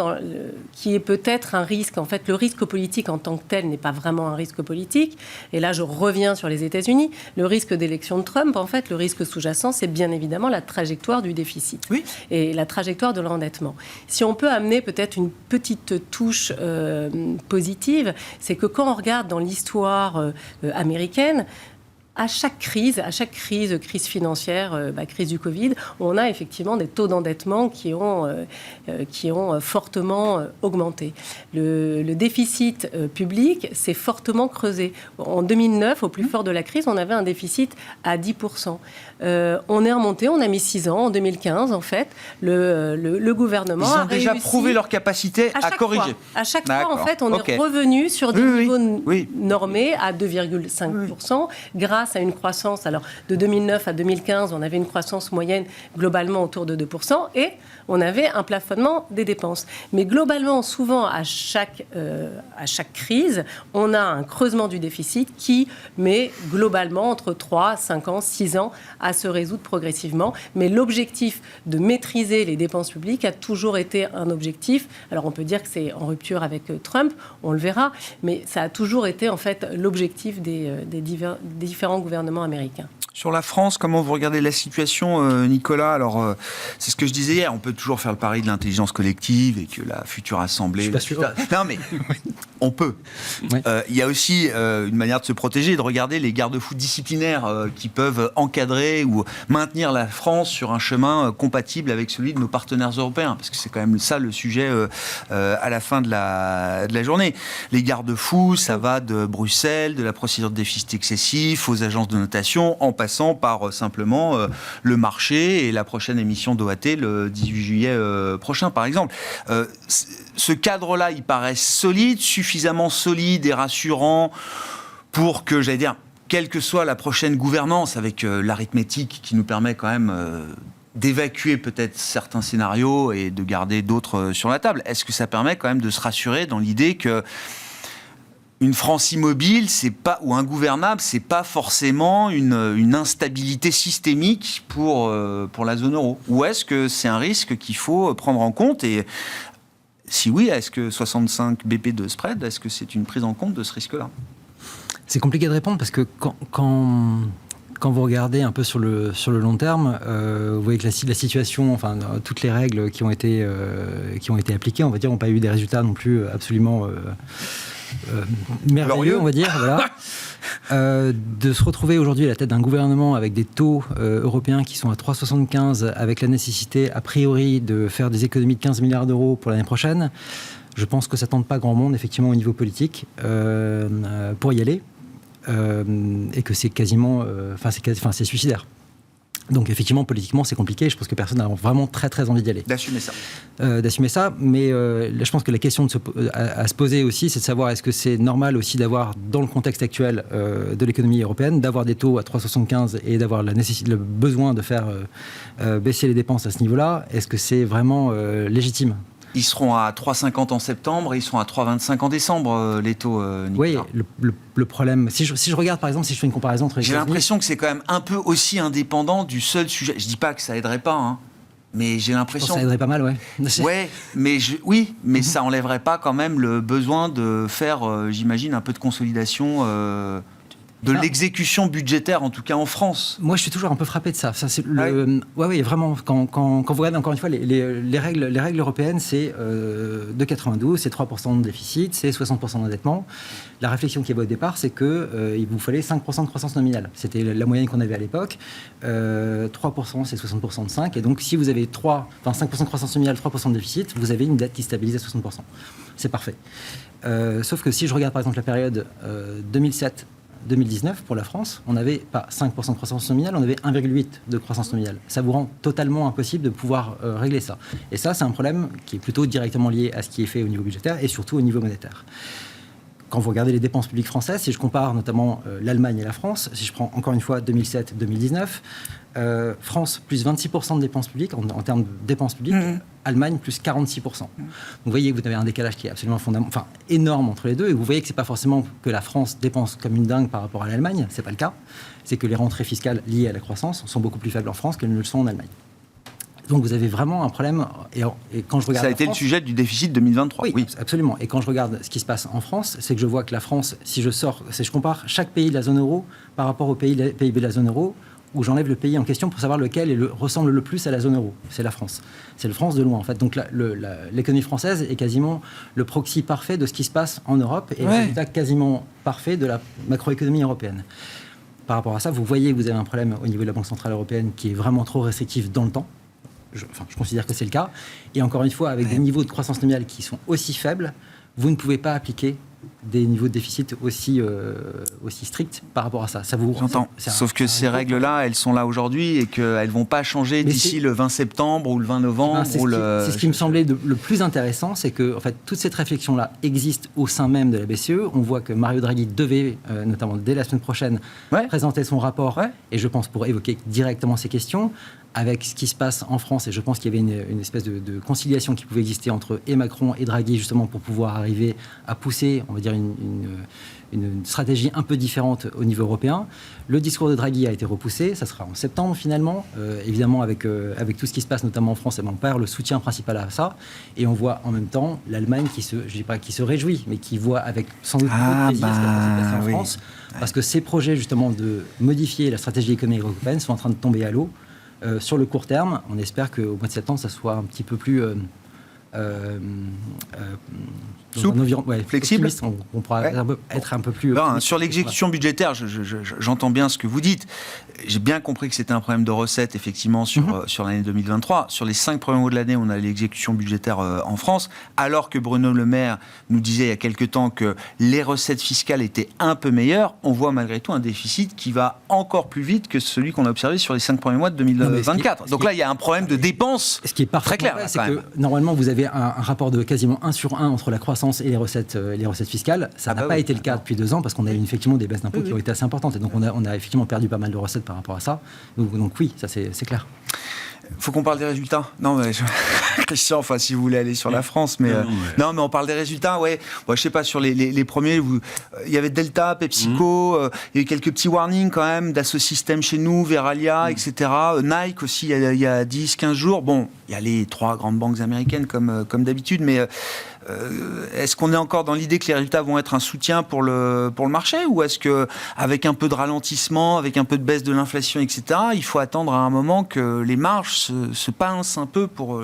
qui est peut-être un risque, en fait, le risque politique en tant que tel n'est pas vraiment un risque politique. Et là, je reviens sur les États-Unis. Le risque d'élection de Trump, en fait, le risque sous-jacent, c'est bien évidemment la trajectoire du déficit et la trajectoire de l'endettement. Si on peut amener peut-être une petite touche positive, c'est que quand on regarde dans l'histoire américaine, à chaque crise financière, crise du Covid, on a effectivement des taux d'endettement qui ont fortement augmenté. Le déficit public s'est fortement creusé. En 2009, au plus fort de la crise, on avait un déficit à 10%. On est remonté, on a mis 6 ans. En 2015, en fait, le gouvernement a réussi... Ils ont déjà prouvé leur capacité à corriger. À chaque fois, en fait, on est revenu sur des niveaux normés à 2,5% grâce à une croissance. Alors, de 2009 à 2015, on avait une croissance moyenne globalement autour de 2%. Et on avait un plafonnement des dépenses. Mais globalement, souvent, à chaque crise, on a un creusement du déficit qui met globalement entre 3, 5 ans, 6 ans à se résoudre progressivement. Mais l'objectif de maîtriser les dépenses publiques a toujours été un objectif. Alors on peut dire que c'est en rupture avec Trump, on le verra, mais ça a toujours été en fait l'objectif des différents gouvernements américains. Sur la France, comment vous regardez la situation, Nicolas ? Alors, c'est ce que je disais hier, on peut toujours faire le pari de l'intelligence collective et que la future Assemblée... Je suis pas sûr. Non, mais on peut. Oui. Il y a aussi une manière de se protéger, de regarder les garde-fous disciplinaires qui peuvent encadrer ou maintenir la France sur un chemin compatible avec celui de nos partenaires européens, parce que c'est quand même ça le sujet à la fin de la journée. Les garde-fous, ça va de Bruxelles, de la procédure de déficit excessif, aux agences de notation, en passant par simplement le marché et la prochaine émission d'OAT le 18 juillet prochain, par exemple. Ce cadre-là, il paraît solide, suffisamment solide et rassurant pour que, j'allais dire, quelle que soit la prochaine gouvernance, avec l'arithmétique qui nous permet quand même d'évacuer peut-être certains scénarios et de garder d'autres sur la table. Est-ce que ça permet quand même de se rassurer dans l'idée que une France immobile, ou ingouvernable, c'est pas forcément une instabilité systémique pour la zone euro? Ou est-ce que c'est un risque qu'il faut prendre en compte? Et si oui, est-ce que 65 BP de spread, est-ce que c'est une prise en compte de ce risque-là? C'est compliqué de répondre parce que quand vous regardez un peu sur le long terme, vous voyez que la situation, enfin toutes les règles qui ont été appliquées, on va dire, n'ont pas eu des résultats non plus absolument merveilleux, on va dire. Voilà. De se retrouver aujourd'hui à la tête d'un gouvernement avec des taux européens qui sont à 3,75, avec la nécessité a priori de faire des économies de 15 milliards d'euros pour l'année prochaine, je pense que ça ne tente pas grand monde effectivement au niveau politique pour y aller. Et que c'est quasiment, c'est suicidaire. Donc effectivement, politiquement, c'est compliqué. Je pense que personne n'a vraiment très très envie d'y aller. D'assumer ça. Mais je pense que la question à se poser aussi, c'est de savoir est-ce que c'est normal aussi d'avoir, dans le contexte actuel de l'économie européenne, d'avoir des taux à 3,75 et d'avoir le besoin de faire baisser les dépenses à ce niveau-là. Est-ce que c'est vraiment légitime ? Ils seront à 3,50 en septembre et ils sont à 3,25 en décembre, les taux, Nicolas. Oui, le problème... Si je regarde, par exemple, si je fais une comparaison entre les J'ai l'impression que c'est quand même un peu aussi indépendant du seul sujet. Je dis pas que ça aiderait pas, hein, mais j'ai l'impression... Ça aiderait pas mal, ouais. Ouais, mais ça enlèverait pas quand même le besoin de faire, j'imagine, un peu de consolidation... de l'exécution budgétaire, en tout cas en France. Moi, je suis toujours un peu frappé de ça. Oui, vraiment. Quand vous regardez encore une fois les règles européennes, c'est de 92, c'est 3% de déficit, c'est 60% d'endettement. La réflexion qui est au départ, c'est qu'il vous fallait 5% de croissance nominale. C'était la moyenne qu'on avait à l'époque. 3%, c'est 60% de 5. Et donc, si vous avez 5% de croissance nominale, 3% de déficit, vous avez une dette qui stabilise à 60%. C'est parfait. Sauf que si je regarde par exemple la période 2007-2019, pour la France, on n'avait pas 5% de croissance nominale, on avait 1,8% de croissance nominale. Ça vous rend totalement impossible de pouvoir régler ça. Et ça, c'est un problème qui est plutôt directement lié à ce qui est fait au niveau budgétaire et surtout au niveau monétaire. Quand vous regardez les dépenses publiques françaises, si je compare notamment l'Allemagne et la France, si je prends encore une fois 2007-2019, France plus 26% de dépenses publiques en termes de dépenses publiques, Allemagne plus 46%. Donc vous voyez que vous avez un décalage qui est absolument énorme entre les deux, et vous voyez que c'est pas forcément que la France dépense comme une dingue par rapport à l'Allemagne, c'est pas le cas. C'est que les rentrées fiscales liées à la croissance sont beaucoup plus faibles en France qu'elles ne le sont en Allemagne. Donc vous avez vraiment un problème. Et quand je regarde ça a été le sujet du déficit 2023. Oui, absolument. Et quand je regarde ce qui se passe en France, c'est que je vois que la France, si je compare chaque pays de la zone euro par rapport au PIB de la zone euro, où j'enlève le pays en question pour savoir lequel ressemble le plus à la zone euro. C'est la France. C'est le France de loin, en fait. Donc l'économie française est quasiment le proxy parfait de ce qui se passe en Europe et le résultat quasiment parfait de la macroéconomie européenne. Par rapport à ça, vous voyez que vous avez un problème au niveau de la Banque Centrale Européenne qui est vraiment trop restrictif dans le temps. Je considère que c'est le cas. Et encore une fois, avec des niveaux de croissance nominale qui sont aussi faibles, vous ne pouvez pas appliquer des niveaux de déficit aussi stricts par rapport à ça. J'entends. Sauf que ces règles-là, elles sont là aujourd'hui et qu'elles ne vont pas changer d'ici le 20 septembre ou le 20 novembre. C'est ce qui me semblait le plus intéressant, c'est que en fait, toute cette réflexion-là existe au sein même de la BCE. On voit que Mario Draghi devait, notamment dès la semaine prochaine, présenter son rapport, et je pense pour évoquer directement ces questions, avec ce qui se passe en France, et je pense qu'il y avait une espèce de conciliation qui pouvait exister entre Macron et Draghi, justement pour pouvoir arriver à pousser, on va dire, une stratégie un peu différente au niveau européen. Le discours de Draghi a été repoussé, ça sera en septembre finalement, évidemment avec tout ce qui se passe notamment en France, et on perd le soutien principal à ça, et on voit en même temps l'Allemagne je dis pas qui se réjouit, mais qui voit avec sans doute beaucoup de plaisir ce qui va se passer en France, parce que ces projets justement de modifier la stratégie économique européenne sont en train de tomber à l'eau. Sur le court terme, on espère qu'au mois de septembre, ça soit un petit peu plus souple, flexible. On pourra être un peu plus... sur l'exécution budgétaire, j'entends bien ce que vous dites. J'ai bien compris que c'était un problème de recettes, effectivement, sur l'année 2023. Sur les 5 premiers mois de l'année, on a l'exécution budgétaire en France, alors que Bruno Le Maire nous disait il y a quelque temps que les recettes fiscales étaient un peu meilleures. On voit malgré tout un déficit qui va encore plus vite que celui qu'on a observé sur les 5 premiers mois de 2024. Donc là, il y a un problème de dépenses très clair. C'est que normalement, vous avez un rapport de quasiment 1 sur 1 entre la croissance et les recettes fiscales. Ça n'a pas été le cas depuis 2 ans, parce qu'on a eu effectivement des baisses d'impôts qui ont été assez importantes. Et donc, on a effectivement perdu pas mal de recettes par rapport à ça. Donc oui, ça c'est clair. Faut qu'on parle des résultats. Non, mais Christian, enfin, si vous voulez aller sur la France, mais non, mais on parle des résultats, ouais. Bon, je sais pas, sur les premiers, il y avait Delta, PepsiCo, il y a eu quelques petits warnings quand même, Dassault Systèmes chez nous, Veralia, etc. Nike aussi, il y a 10-15 jours. Bon, il y a les 3 grandes banques américaines comme d'habitude, mais est-ce qu'on est encore dans l'idée que les résultats vont être un soutien pour le marché, ou est-ce qu'avec un peu de ralentissement, avec un peu de baisse de l'inflation, etc., il faut attendre à un moment que les marges se pincent un peu pour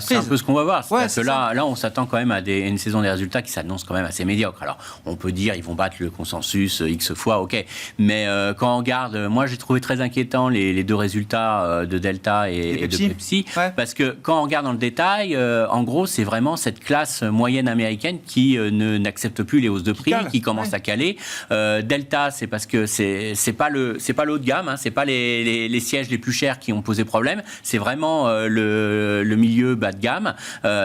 c'est un peu ce qu'on va voir. Parce que là, on s'attend quand même à une saison des résultats qui s'annonce quand même assez médiocre. Alors, on peut dire ils vont battre le consensus X fois, ok. Mais quand on regarde, moi j'ai trouvé très inquiétant les 2 résultats de Delta et de Pepsi. Parce que quand on regarde dans le détail, en gros, c'est vraiment cette classe moyenne américaine qui n'accepte plus les hausses de prix, qui commence à caler. Delta, c'est parce que c'est pas le haut de gamme, c'est pas les sièges les plus chers qui ont posé problème, c'est vraiment le milieu bas de gamme.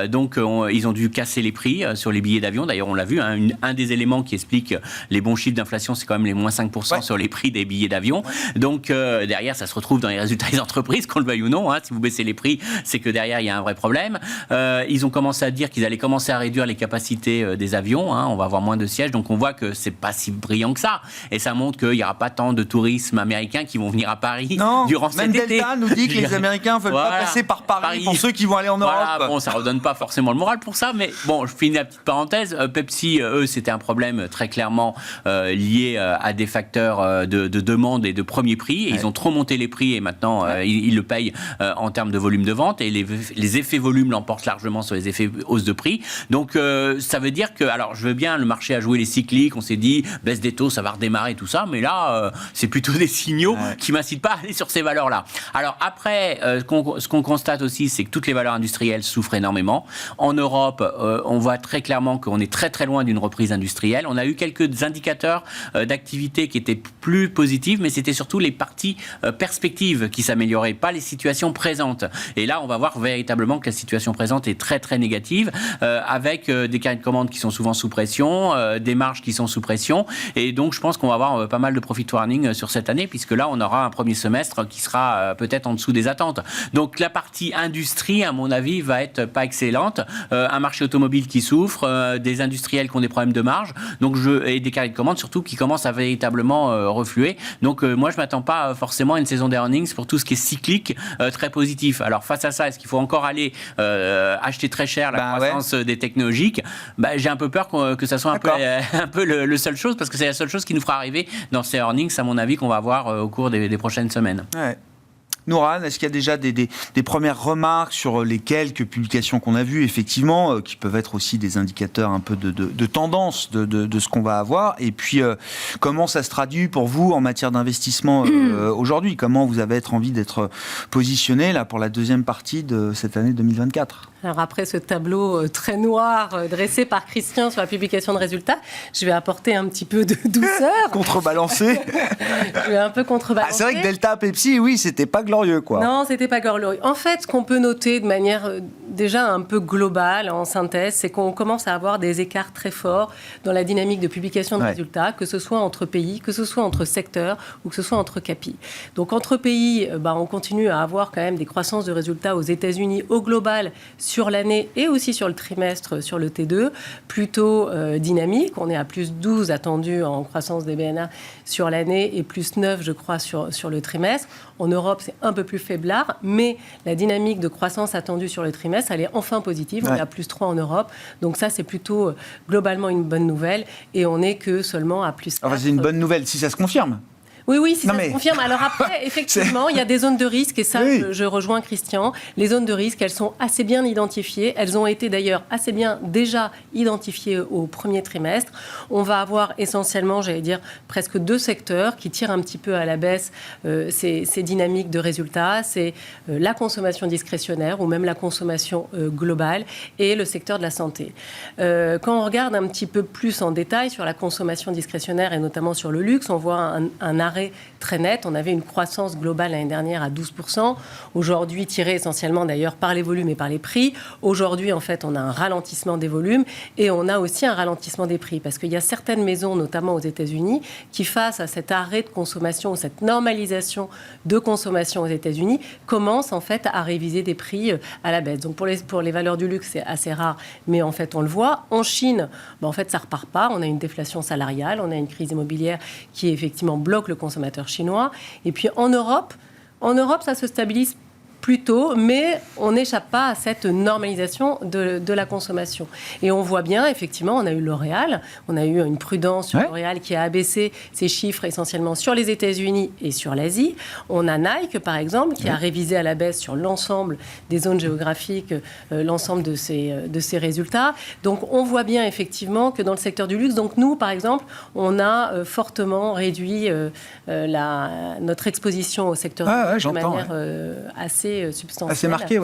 Donc ils ont dû casser les prix sur les billets d'avion. D'ailleurs, on l'a vu, un des éléments qui explique les bons chiffres d'inflation, c'est quand même les moins 5% sur les prix des billets d'avion. Donc derrière, ça se retrouve dans les résultats des entreprises, qu'on le veuille ou non. Si vous baissez les prix, c'est que derrière, il y a un vrai problème. Ils ont commencé à dire qu'ils allaient commencer à réduire les capacités des avions. On va avoir moins de sièges. Donc on voit que c'est pas si brillant que ça. Et ça montre qu'il n'y aura pas tant de tourisme américain qui vont venir à Paris durant cet été. Même Delta nous dit que les Américains ne veulent pas passer par Paris pour ceux qui vont aller en Europe. Bon, ça ne redonne pas forcément le moral pour ça, mais bon, je finis la petite parenthèse. Pepsi, eux, c'était un problème très clairement lié à des facteurs de demande et de premier prix. Et ils ont trop monté les prix et maintenant, ils le payent en termes de volume de vente. Et les effets volume l'emportent largement sur les effets hausse de prix. Donc, ça veut dire que, alors, je veux bien, le marché a joué les cycliques. On s'est dit, baisse des taux, ça va redémarrer, tout ça. Mais là, c'est plutôt des signaux qui ne m'incitent pas à aller sur ces valeurs-là. Alors, après, ce qu'on constate aussi, c'est que toutes les valeurs industrielles souffrent énormément. En Europe, on voit très clairement qu'on est très très loin d'une reprise industrielle. On a eu quelques indicateurs d'activité qui étaient plus positifs, mais c'était surtout les parties perspectives qui s'amélioraient, pas les situations présentes. Et là, on va voir véritablement que la situation présente est très très négative, avec des carnets de commandes qui sont souvent sous pression, des marges qui sont sous pression. Et donc, je pense qu'on va avoir pas mal de profit warning sur cette année, puisque là, on aura un premier semestre qui sera peut-être en dessous des attentes. Donc, la partie industrie, à mon avis, va être pas excellente. Un marché automobile qui souffre, des industriels qui ont des problèmes de marge, et des carnets de commandes surtout qui commencent à véritablement refluer. Donc, moi, je m'attends pas forcément à une saison d'earnings pour tout ce qui est cyclique très positif. Alors, face à ça, est-ce qu'il faut encore aller acheter très cher la croissance des technologiques? J'ai un peu peur que ça soit un peu le seule chose, parce que c'est la seule chose qui nous fera arriver dans ces earnings, à mon avis, qu'on va avoir au cours des prochaines semaines. Nourane, est-ce qu'il y a déjà des premières remarques sur les quelques publications qu'on a vues, effectivement, qui peuvent être aussi des indicateurs un peu de tendance de ce qu'on va avoir? Et puis, comment ça se traduit pour vous en matière d'investissement aujourd'hui? Comment vous avez envie d'être positionné là, pour la deuxième partie de cette année 2024? Alors après ce tableau très noir dressé par Christian sur la publication de résultats, je vais apporter un petit peu de douceur. Contrebalancer. Je vais un peu contrebalancer. C'est vrai que Delta, Pepsi, oui, c'était pas glorieux, quoi. Non, c'était pas glorieux. En fait, ce qu'on peut noter de manière déjà un peu globale, en synthèse, c'est qu'on commence à avoir des écarts très forts dans la dynamique de publication de résultats, que ce soit entre pays, que ce soit entre secteurs ou que ce soit entre capis. Donc entre pays, on continue à avoir quand même des croissances de résultats aux États-Unis au global sur l'année et aussi sur le trimestre sur le T2, plutôt dynamique. On est à plus 12 attendu en croissance des BNA sur l'année et plus 9, je crois, sur le trimestre. En Europe, c'est un peu plus faiblard, mais la dynamique de croissance attendue sur le trimestre, elle est enfin positive. On est à plus 3 en Europe. Donc ça, c'est plutôt globalement une bonne nouvelle. Et on n'est que seulement à plus 4. Enfin, c'est une bonne nouvelle si ça se confirme. Oui, si ça se confirme. Alors après, effectivement, il y a des zones de risque, et ça, je rejoins Christian. Les zones de risque, elles sont assez bien identifiées. Elles ont été d'ailleurs assez bien déjà identifiées au premier trimestre. On va avoir essentiellement, j'allais dire, presque 2 secteurs qui tirent un petit peu à la baisse ces dynamiques de résultats. C'est la consommation discrétionnaire ou même la consommation globale et le secteur de la santé. Quand on regarde un petit peu plus en détail sur la consommation discrétionnaire et notamment sur le luxe, on voit un arrêt très net. On avait une croissance globale l'année dernière à 12%. Aujourd'hui, tirée essentiellement d'ailleurs par les volumes et par les prix. Aujourd'hui, en fait, on a un ralentissement des volumes et on a aussi un ralentissement des prix parce qu'il y a certaines maisons, notamment aux États-Unis, qui face à cet arrêt de consommation ou cette normalisation de consommation aux États-Unis, commencent en fait à réviser des prix à la baisse. Donc pour les valeurs du luxe, c'est assez rare, mais en fait, on le voit. En Chine, en fait, ça repart pas. On a une déflation salariale, on a une crise immobilière qui effectivement bloque le consommateur chinois. Et puis en Europe, ça se stabilise plutôt, mais on n'échappe pas à cette normalisation de la consommation. Et on voit bien, effectivement, on a eu L'Oréal, on a eu une prudence sur L'Oréal qui a abaissé ses chiffres essentiellement sur les États-Unis et sur l'Asie. On a Nike, par exemple, qui a révisé à la baisse sur l'ensemble des zones géographiques, l'ensemble de ses résultats. Donc on voit bien, effectivement, que dans le secteur du luxe, donc nous, par exemple, on a fortement réduit notre exposition au secteur de manière assez substantielle. Assez marqué,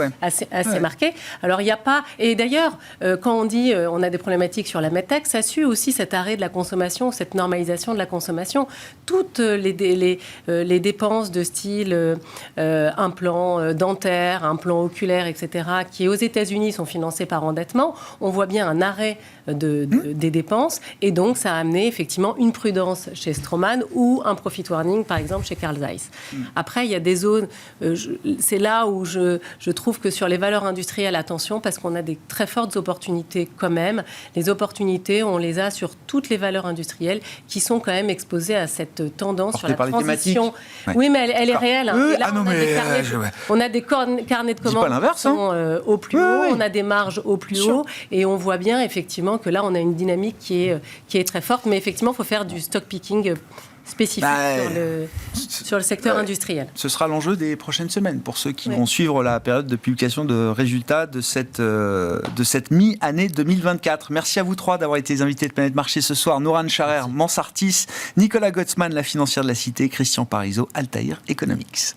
Assez marqué. Alors, il n'y a pas... Et d'ailleurs, quand on dit on a des problématiques sur la medtech, ça suit aussi cet arrêt de la consommation, cette normalisation de la consommation. Toutes les dépenses de style implant dentaire, implant oculaire, etc., qui aux États-Unis sont financées par endettement, on voit bien un arrêt des dépenses. Et donc, ça a amené effectivement une prudence chez Straumann ou un profit warning, par exemple, chez Carl Zeiss. Après, il y a des zones... c'est là où je trouve que sur les valeurs industrielles, attention, parce qu'on a des très fortes opportunités quand même. Les opportunités, on les a sur toutes les valeurs industrielles qui sont quand même exposées à cette tendance sur la transition. Oui, mais elle est réelle. Hein. Là, on a des carnets de commandes qui sont au plus haut, on a des marges au plus haut, et on voit bien effectivement que là, on a une dynamique qui est très forte, mais effectivement, il faut faire du stock picking spécifique sur le secteur industriel. Ce sera l'enjeu des prochaines semaines pour ceux qui vont suivre la période de publication de résultats de cette mi-année 2024. Merci à vous trois d'avoir été les invités de Planète Marché ce soir. Nourane Charer, Mansartis, Nicolas Gottsman, la financière de la Cité, Christian Parizeau, Altair Economics.